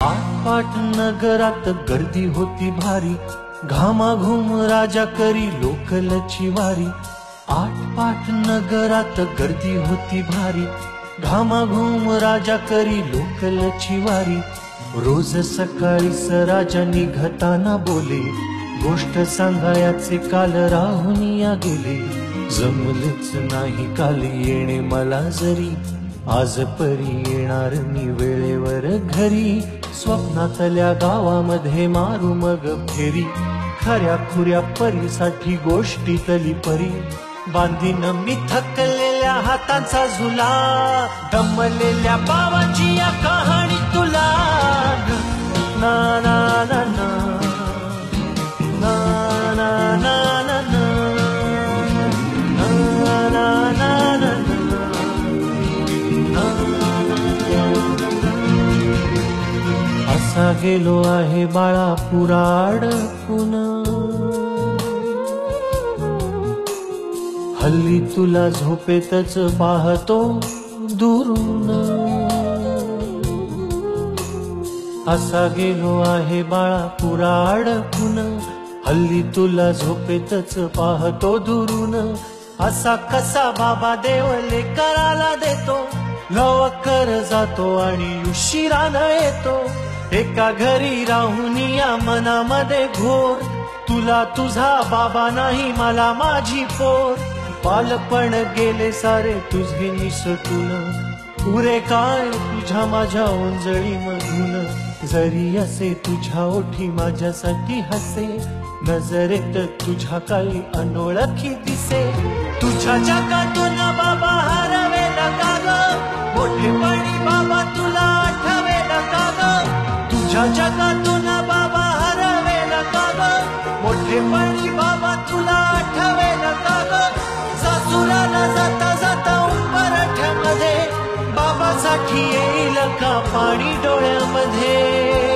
आटपाट नगरात गर्दी होती भारी, घामाघूम राजा करी लोकलची वारी. आटपाट नगरात गर्दी होती भारी, घामाघूम राजा करी लोकलची वारी. रोज सकाळीच राजा निघताना बोले, गोष्ट सांगायचे काल राहुनिया गेले. जमलेच नाही काल येणे मला जरी, आज परी येणार मी वेळेवर घरी. स्वप्नातल्या गावामध्ये मारू मग फेरी, खऱ्या खुऱ्या परीसाठी गोष्टीतली परी. बांधीन मी थकलेल्या हातांचा झुला, दमलेल्या बाबांची या कहाणी तुला. ना ना ना ना ना ना ना ना ना ना ना. असा गेलो आहे बाळापुरा अडकून, हल्ली तुला झोपेतच पाहतो दुरून. असा गेलो आहे बाळापुरा अडकून, हल्ली तुला झोपेतच पाहतो दुरून. असा कसा बाबा देवले कराला देतो, लवकर जातो आणि उशिरानं येतो. एका घरी राहून या मनामध्ये घोर, तुला तुझा बाबा नाही मला माझी पोर. बालपण गेले सारे तुझे निसटून, पुरे काय तुझ्या माझ्या ओंजळी मधून. जरी असे तुझ्या ओठी माझ्यासाठी हसे, नजरेत तुझ्या काही अनोळखी दिसे. तुझ्या जगातून बाबा हरवेला का ग, मोठेपणी बाबा तुला आठवेला का ग. तुझ्या जगातून बाबा हरवेला का ग, मोठेपणी बाबा तुला आठवेला का ग. सासुराला जाता जाता उंबरठ्यामध्ये, बाबासाठी येईल का पाणी डोळ्यामध्ये.